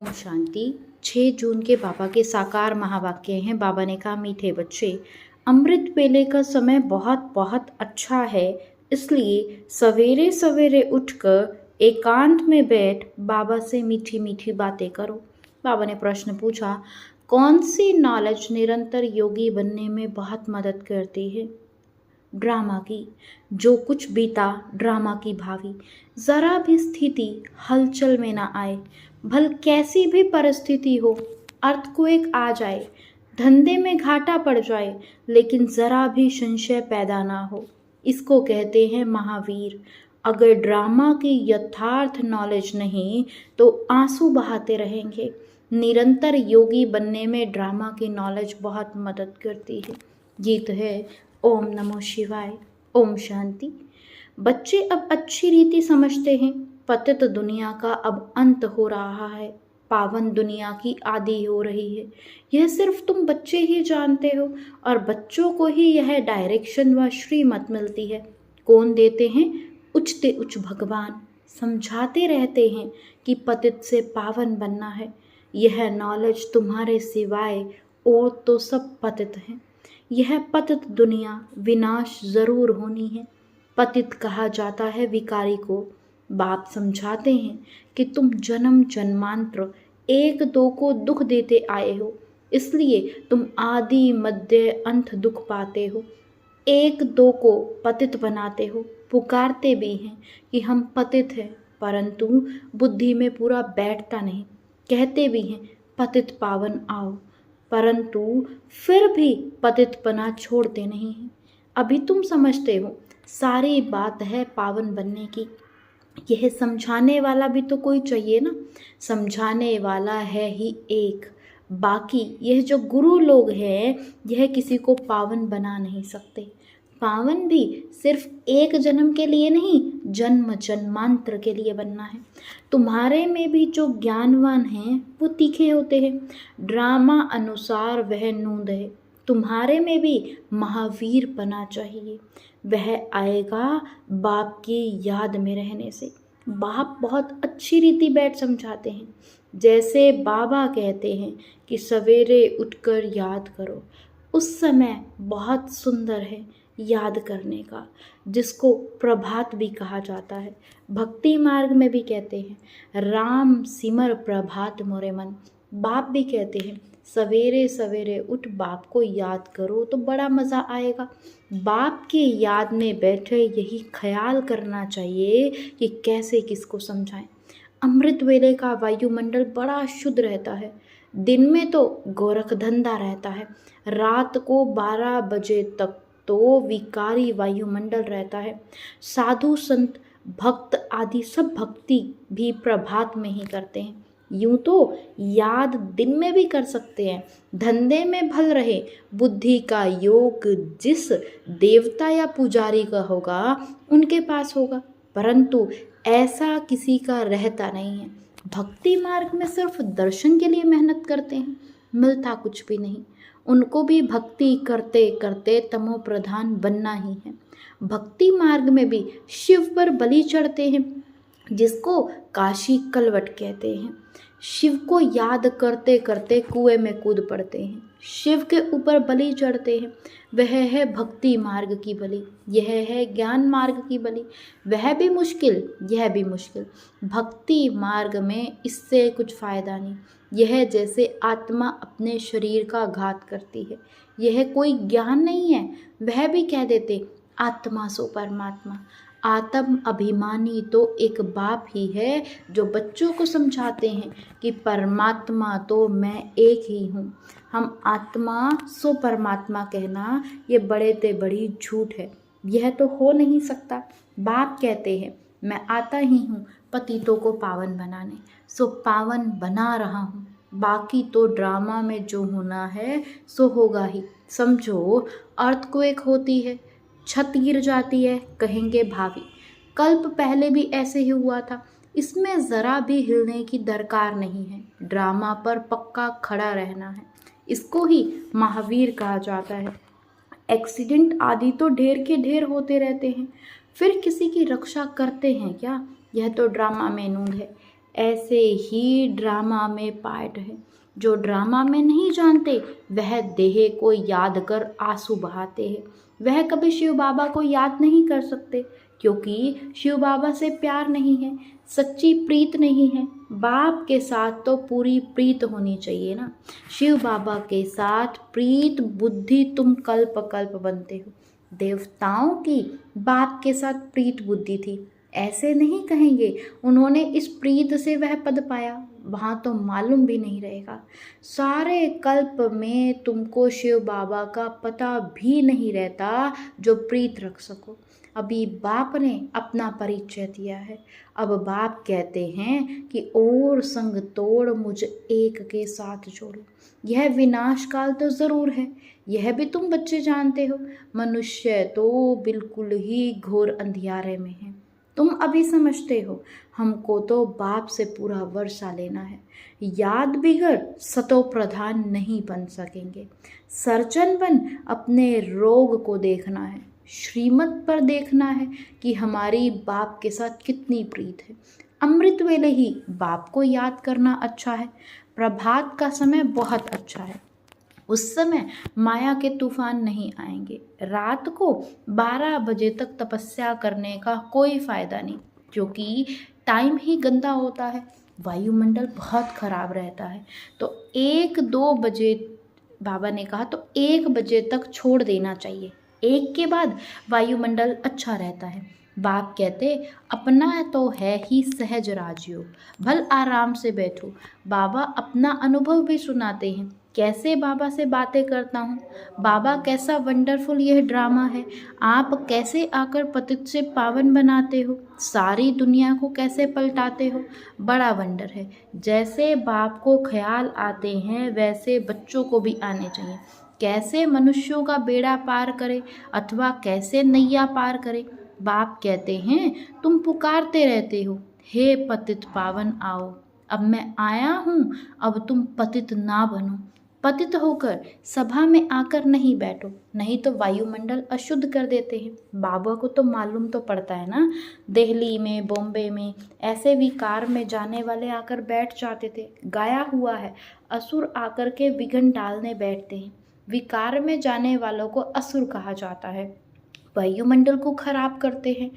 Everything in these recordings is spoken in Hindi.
ओम शांति। 6 जून के बाबा के साकार महावाक्य हैं। बाबा ने कहा, मीठे बच्चे, अमृत वेले का समय बहुत बहुत अच्छा है, इसलिए सवेरे सवेरे उठकर एकांत में बैठ बाबा से मीठी मीठी बातें करो। बाबा ने प्रश्न पूछा, कौन सी नॉलेज निरंतर योगी बनने में बहुत मदद करती है? ड्रामा की। जो कुछ बीता ड्रामा की भावी, जरा भी स्थिति हलचल में ना आए, भल कैसी भी परिस्थिति हो, अर्थक्वेक आ जाए, धंधे में घाटा पड़ जाए, लेकिन जरा भी संशय पैदा ना हो, इसको कहते हैं महावीर। अगर ड्रामा की यथार्थ नॉलेज नहीं तो आंसू बहाते रहेंगे। निरंतर योगी बनने में ड्रामा की नॉलेज बहुत मदद करती है। गीत है ओम नमो शिवाय। ओम शांति। बच्चे अब अच्छी रीति समझते हैं, पतित दुनिया का अब अंत हो रहा है, पावन दुनिया की आदि हो रही है। यह सिर्फ तुम बच्चे ही जानते हो, और बच्चों को ही यह डायरेक्शन व श्रीमत मिलती है। कौन देते हैं? उच्चते उच्च भगवान समझाते रहते हैं कि पतित से पावन बनना है। यह नॉलेज तुम्हारे सिवाय और तो सब पतित हैं। यह पतित दुनिया विनाश जरूर होनी है। पतित कहा जाता है विकारी को। बाप समझाते हैं कि तुम जन्म जन्मांतर एक दो को दुख देते आए हो, इसलिए तुम आदि मध्य अंत दुख पाते हो। एक दो को पतित बनाते हो, पुकारते भी हैं कि हम पतित हैं, परंतु बुद्धि में पूरा बैठता नहीं। कहते भी हैं पतित पावन आओ, परंतु फिर भी पतितपना छोड़ते नहीं हैं। अभी तुम समझते हो, सारी बात है पावन बनने की। यह समझाने वाला भी तो कोई चाहिए ना। समझाने वाला है ही एक, बाकी यह जो गुरु लोग हैं यह किसी को पावन बना नहीं सकते। पावन भी सिर्फ एक जन्म के लिए नहीं, जन्म जन्मांतर के लिए बनना है। तुम्हारे में भी जो ज्ञानवान हैं वो तीखे होते हैं, ड्रामा अनुसार वह नूंद है। तुम्हारे में भी महावीर बना चाहिए, वह आएगा बाप की याद में रहने से। बाप बहुत अच्छी रीति बैठ समझाते हैं। जैसे बाबा कहते हैं कि सवेरे उठकर याद करो, उस समय बहुत सुंदर है याद करने का, जिसको प्रभात भी कहा जाता है। भक्ति मार्ग में भी कहते हैं, राम सिमर प्रभात मोरे मन। बाप भी कहते हैं सवेरे सवेरे उठ बाप को याद करो तो बड़ा मज़ा आएगा। बाप की याद में बैठे यही ख्याल करना चाहिए कि कैसे किसको समझाएं। अमृत वेले का वायुमंडल बड़ा शुद्ध रहता है। दिन में तो गोरख धंधा रहता है, रात को 12 बजे तक तो विकारी वायुमंडल रहता है। साधु संत भक्त आदि सब भक्ति भी प्रभात में ही करते हैं। यूं तो याद दिन में भी कर सकते हैं, धंधे में भल रहे। बुद्धि का योग जिस देवता या पुजारी का होगा उनके पास होगा, परंतु ऐसा किसी का रहता नहीं है। भक्ति मार्ग में सिर्फ दर्शन के लिए मेहनत करते हैं, मिलता कुछ भी नहीं। उनको भी भक्ति करते करते तमो प्रधान बनना ही है। भक्ति मार्ग में भी शिव पर बलि चढ़ते हैं, जिसको काशी कलवट कहते हैं। शिव को याद करते करते कुएं में कूद पड़ते हैं, शिव के ऊपर बलि चढ़ते हैं। वह है भक्ति मार्ग की बलि, यह है ज्ञान मार्ग की बलि। वह भी मुश्किल, यह भी मुश्किल। भक्ति मार्ग में इससे कुछ फ़ायदा नहीं। यह जैसे आत्मा अपने शरीर का घात करती है, यह कोई ज्ञान नहीं है। वह भी कह देते आत्मा सो परमात्मा। आत्म अभिमानी तो एक बाप ही है जो बच्चों को समझाते हैं कि परमात्मा तो मैं एक ही हूँ। हम आत्मा सो परमात्मा कहना ये बड़े ते बड़ी झूठ है, यह तो हो नहीं सकता। बाप कहते हैं मैं आता ही हूँ पतितों को पावन बनाने, सो पावन बना रहा हूँ। बाकी तो ड्रामा में जो होना है सो होगा ही। समझो अर्थक्वेक होती है, छत गिर जाती है, कहेंगे भावी। कल्प पहले भी ऐसे ही हुआ था, इसमें ज़रा भी हिलने की दरकार नहीं है। ड्रामा पर पक्का खड़ा रहना है, इसको ही महावीर कहा जाता है। एक्सीडेंट आदि तो ढेर के ढेर होते रहते हैं, फिर किसी की रक्षा करते हैं क्या? यह तो ड्रामा में नूंद है। ऐसे ही ड्रामा में पार्ट है। जो ड्रामा में नहीं जानते वह देह को याद कर आंसू बहाते हैं। वह कभी शिव बाबा को याद नहीं कर सकते, क्योंकि शिव बाबा से प्यार नहीं है, सच्ची प्रीत नहीं है। बाप के साथ तो पूरी प्रीत होनी चाहिए ना। शिव बाबा के साथ प्रीत बुद्धि तुम कल्प कल्प बनते हो। देवताओं की बाप के साथ प्रीत बुद्धि थी, ऐसे नहीं कहेंगे उन्होंने इस प्रीत से वह पद पाया, वहाँ तो मालूम भी नहीं रहेगा। सारे कल्प में तुमको शिव बाबा का पता भी नहीं रहता जो प्रीत रख सको। अभी बाप ने अपना परिचय दिया है। अब बाप कहते हैं कि और संग तोड़ मुझ एक के साथ जोड़ो। यह विनाश काल तो ज़रूर है, यह भी तुम बच्चे जानते हो। मनुष्य तो बिल्कुल ही घोर अंधियारे में है। तुम अभी समझते हो, हमको तो बाप से पूरा वर्षा लेना है। याद बिगड़ सतो प्रधान नहीं बन सकेंगे। सर्जन बन अपने रोग को देखना है, श्रीमत पर देखना है कि हमारी बाप के साथ कितनी प्रीत है। अमृत वेले ही बाप को याद करना अच्छा है। प्रभात का समय बहुत अच्छा है, उस समय माया के तूफान नहीं आएंगे। रात को 12 बजे तक तपस्या करने का कोई फ़ायदा नहीं, क्योंकि टाइम ही गंदा होता है, वायुमंडल बहुत ख़राब रहता है। तो 1-2 बजे बाबा ने कहा, तो 1 बजे तक छोड़ देना चाहिए। 1 के बाद वायुमंडल अच्छा रहता है। बाप कहते अपना तो है ही सहज राजयोग, भल आराम से बैठो। बाबा अपना अनुभव भी सुनाते हैं, कैसे बाबा से बातें करता हूँ। बाबा कैसा वंडरफुल यह ड्रामा है, आप कैसे आकर पतित से पावन बनाते हो, सारी दुनिया को कैसे पलटाते हो, बड़ा वंडर है। जैसे बाप को ख्याल आते हैं वैसे बच्चों को भी आने चाहिए। कैसे मनुष्यों का बेड़ा पार करे अथवा कैसे नैया पार करे। बाप कहते हैं तुम पुकारते रहते हो, हे पतित पावन आओ। अब मैं आया हूँ, अब तुम पतित ना बनो। पतित होकर सभा में आकर नहीं बैठो, नहीं तो वायुमंडल अशुद्ध कर देते हैं। बाबा को तो मालूम तो पड़ता है ना। दिल्ली में, बॉम्बे में ऐसे विकार में जाने वाले आकर बैठ जाते थे। गाया हुआ है, असुर आकर के विघ्न डालने बैठते हैं। विकार में जाने वालों को असुर कहा जाता है, वायुमंडल को खराब करते हैं,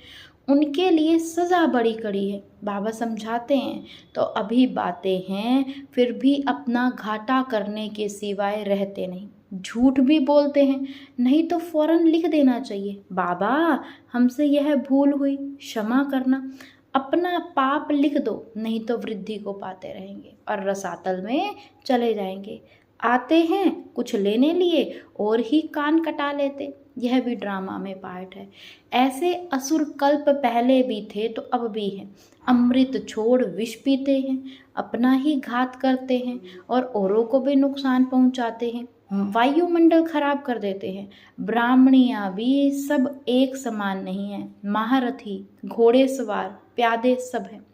उनके लिए सज़ा बड़ी कड़ी है। बाबा समझाते हैं तो अभी बातें हैं, फिर भी अपना घाटा करने के सिवाय रहते नहीं। झूठ भी बोलते हैं, नहीं तो फौरन लिख देना चाहिए, बाबा हमसे यह भूल हुई, क्षमा करना। अपना पाप लिख दो, नहीं तो वृद्धि को पाते रहेंगे और रसातल में चले जाएंगे। आते हैं कुछ लेने लिए और ही कान कटा लेते। यह भी ड्रामा में पार्ट है। ऐसे असुर कल्प पहले भी थे तो अब भी हैं। अमृत छोड़ विष पीते हैं, अपना ही घात करते हैं और औरों को भी नुकसान पहुंचाते हैं, वायुमंडल खराब कर देते हैं। ब्राह्मणियाँ भी सब एक समान नहीं हैं, महारथी, घोड़े सवार, प्यादे सब हैं।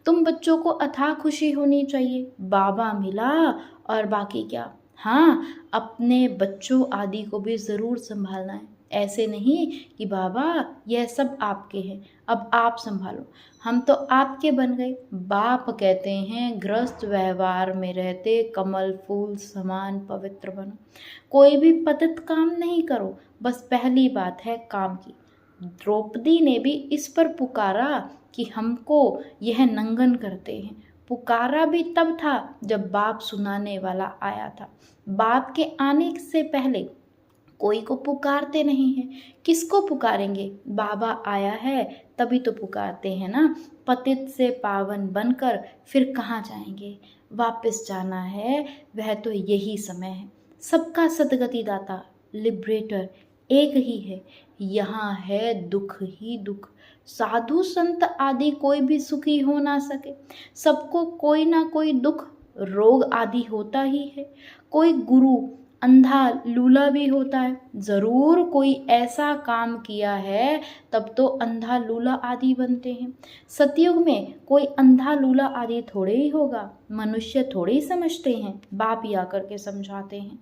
तुम बच्चों को अथाह खुशी होनी चाहिए, बाबा मिला और बाकी क्या। हाँ, अपने बच्चों आदि को भी ज़रूर संभालना है। ऐसे नहीं कि बाबा यह सब आपके हैं, अब आप संभालो, हम तो आपके बन गए। बाप कहते हैं गृहस्थ व्यवहार में रहते कमल फूल समान पवित्र बनो। कोई भी पतित काम नहीं करो, बस पहली बात है काम की। द्रौपदी ने भी इस पर पुकारा कि हमको यह नंगन करते हैं। पुकारा भी तब था जब बाप सुनाने वाला आया था। बाप के आने से पहले कोई को पुकारते नहीं हैं, किसको पुकारेंगे। बाबा आया है तभी तो पुकारते हैं ना। पतित से पावन बनकर फिर कहाँ जाएंगे, वापस जाना है, वह तो यही समय है। सबका सदगति दाता लिबरेटर एक ही है, यहाँ है दुख ही दुख। साधु संत आदि कोई भी सुखी हो ना सके, सबको कोई ना कोई दुख रोग आदि होता ही है। कोई गुरु अंधा लूला भी होता है, ज़रूर कोई ऐसा काम किया है तब तो अंधा लूला आदि बनते हैं। सतयुग में कोई अंधा लूला आदि थोड़े ही होगा, मनुष्य थोड़े ही समझते हैं, बाप ही आकर के समझाते हैं।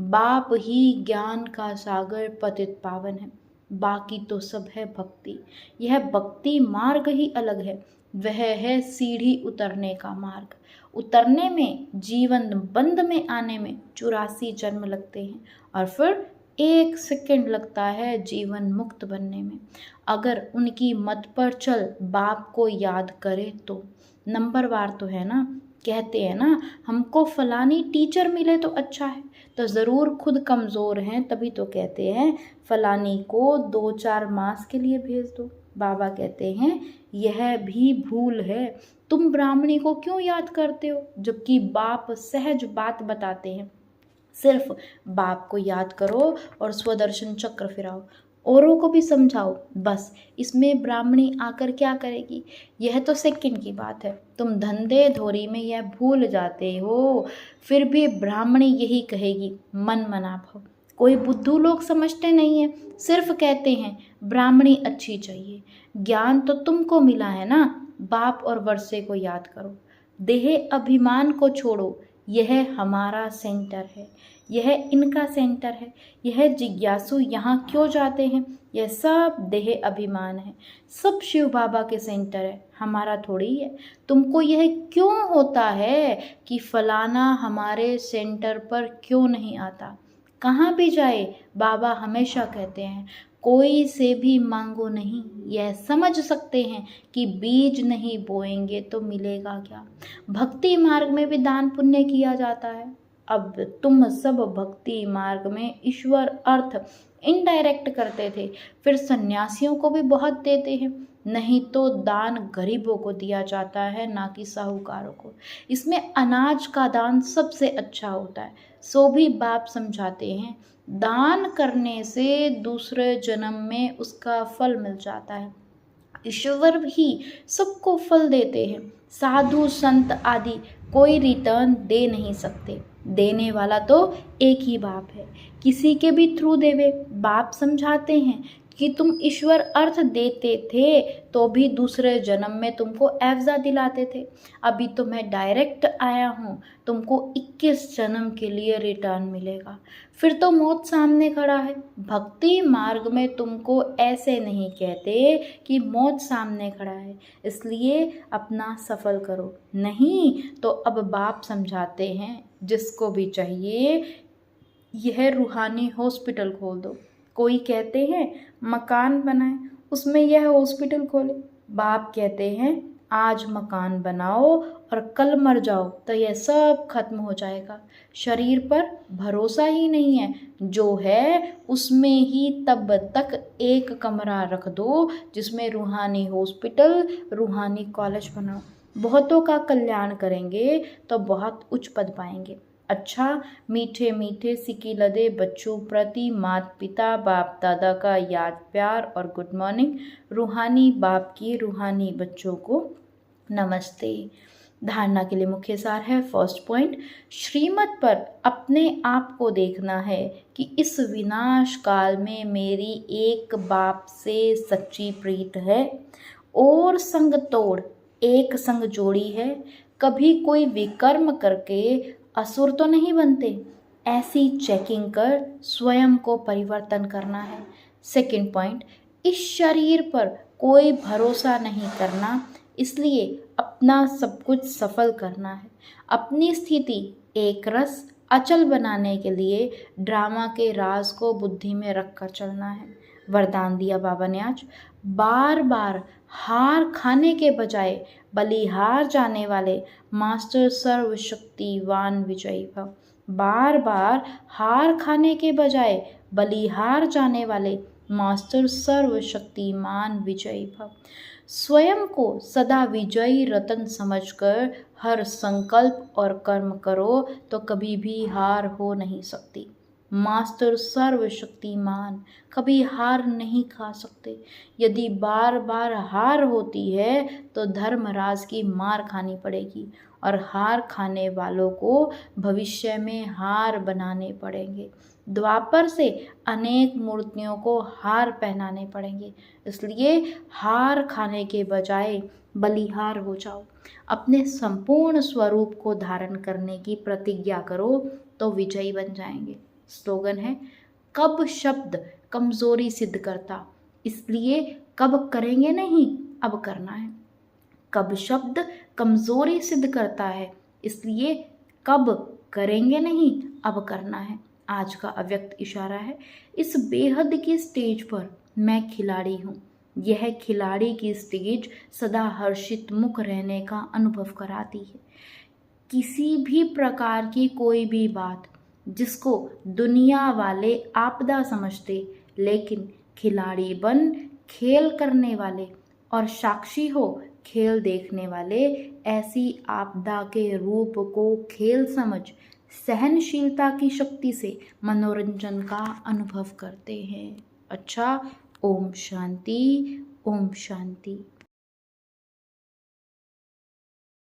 बाप ही ज्ञान का सागर पतित पावन है, बाकी तो सब है भक्ति। यह भक्ति मार्ग ही अलग है। वह है सीढ़ी उतरने का मार्ग। उतरने में, जीवन बंद में आने में 84 जन्म लगते हैं और फिर 1 सेकंड लगता है जीवन मुक्त बनने में। अगर उनकी मत पर चल बाप को याद करे तो। नंबरवार तो है ना, कहते हैं ना, हमको फलानी टीचर मिले तो अच्छा है, तो ज़रूर खुद कमज़ोर हैं तभी तो कहते हैं फलानी को 2-4 मास के लिए भेज दो। बाबा कहते हैं यह भी भूल है, तुम ब्राह्मणी को क्यों याद करते हो जबकि बाप सहज बात बताते हैं। सिर्फ बाप को याद करो और स्वदर्शन चक्र फिराओ, औरों को भी समझाओ। बस इसमें ब्राह्मणी आकर क्या करेगी, यह तो सेकंड की बात है। तुम धंधे धोरी में यह भूल जाते हो, फिर भी ब्राह्मणी यही कहेगी मन मना भव। कोई बुद्धू लोग समझते नहीं है, सिर्फ कहते हैं ब्राह्मणी अच्छी चाहिए। ज्ञान तो तुमको मिला है ना, बाप और वर्षे को याद करो। देह अभिमान को छोड़ो, यह हमारा सेंटर है, यह इनका सेंटर है। यह जिज्ञासु यहाँ क्यों जाते हैं, यह सब देह अभिमान है, सब शिव बाबा के सेंटर है, हमारा थोड़ी है। तुमको यह क्यों होता है कि फलाना हमारे सेंटर पर क्यों नहीं आता। कहाँ भी जाए बाबा हमेशा कहते हैं कोई से भी मांगो नहीं। यह समझ सकते हैं कि बीज नहीं बोएंगे तो मिलेगा क्या। भक्ति मार्ग में भी दान पुण्य किया जाता है। अब तुम सब भक्ति मार्ग में ईश्वर अर्थ इनडायरेक्ट करते थे, फिर सन्यासियों को भी बहुत देते हैं। नहीं तो दान गरीबों को दिया जाता है, ना कि साहूकारों को। इसमें अनाज का दान सबसे अच्छा होता है। सो भी बाप समझाते हैं दान करने से दूसरे जन्म में उसका फल मिल जाता है। ईश्वर भी सबको फल देते हैं, साधु संत आदि कोई रिटर्न दे नहीं सकते। देने वाला तो एक ही बाप है, किसी के भी थ्रू देवे। बाप समझाते हैं कि तुम ईश्वर अर्थ देते थे तो भी दूसरे जन्म में तुमको एवजा दिलाते थे। अभी तो मैं डायरेक्ट आया हूँ, तुमको 21 जन्म के लिए रिटर्न मिलेगा। फिर तो मौत सामने खड़ा है। भक्ति मार्ग में तुमको ऐसे नहीं कहते कि मौत सामने खड़ा है इसलिए अपना सफल करो, नहीं तो अब बाप समझाते हैं जिसको भी चाहिए यह रूहानी हॉस्पिटल खोल दो। कोई कहते हैं मकान बनाए, उसमें यह हॉस्पिटल खोले। बाप कहते हैं आज मकान बनाओ और कल मर जाओ तो यह सब खत्म हो जाएगा। शरीर पर भरोसा ही नहीं है, जो है उसमें ही तब तक एक कमरा रख दो जिसमें रूहानी हॉस्पिटल, रूहानी कॉलेज बनाओ। बहुतों का कल्याण करेंगे तो बहुत उच्च पद पाएंगे। अच्छा, मीठे मीठे सिकी लदे बच्चों प्रति माता पिता बाप दादा का याद प्यार और गुड मॉर्निंग। रूहानी बाप की रूहानी बच्चों को नमस्ते। धारणा के लिए मुख्य सार है, फर्स्ट पॉइंट, श्रीमत पर अपने आप को देखना है कि इस विनाश काल में मेरी एक बाप से सच्ची प्रीत है और संग तोड़ एक संग जोड़ी है। कभी कोई विकर्म करके असुर तो नहीं बनते, ऐसी चेकिंग कर स्वयं को परिवर्तन करना है। सेकंड पॉइंट, इस शरीर पर कोई भरोसा नहीं करना, इसलिए अपना सब कुछ सफल करना है। अपनी स्थिति एक रस अचल बनाने के लिए ड्रामा के राज को बुद्धि में रखकर चलना है। वरदान दिया बाबा ने आज, बार बार हार खाने के बजाय बलिहार जाने वाले मास्टर सर्वशक्तिवान विजयी भव। बार बार हार खाने के बजाय बलिहार जाने वाले मास्टर सर्वशक्तिमान विजयी भव। स्वयं को सदा विजयी रतन समझकर हर संकल्प और कर्म करो तो कभी भी हार हो नहीं सकती। मास्टर सर्वशक्तिमान कभी हार नहीं खा सकते। यदि बार बार हार होती है तो धर्मराज की मार खानी पड़ेगी और हार खाने वालों को भविष्य में हार बनाने पड़ेंगे। द्वापर से अनेक मूर्तियों को हार पहनाने पड़ेंगे, इसलिए हार खाने के बजाय बलिहार हो जाओ। अपने संपूर्ण स्वरूप को धारण करने की प्रतिज्ञा करो तो विजयी बन जाएंगे। स्लोगन है, कब शब्द कमजोरी सिद्ध करता, इसलिए कब करेंगे नहीं, अब करना है। कब शब्द कमजोरी सिद्ध करता है, इसलिए कब करेंगे नहीं, अब करना है। आज का अव्यक्त इशारा है, इस बेहद की स्टेज पर मैं खिलाड़ी हूँ। यह खिलाड़ी की स्टेज सदा हर्षित मुख रहने का अनुभव कराती है। किसी भी प्रकार की कोई भी बात जिसको दुनिया वाले आपदा समझते, लेकिन खिलाड़ी बन खेल करने वाले और साक्षी हो खेल देखने वाले ऐसी आपदा के रूप को खेल समझ सहनशीलता की शक्ति से मनोरंजन का अनुभव करते हैं। अच्छा, ओम शांति, ओम शांति।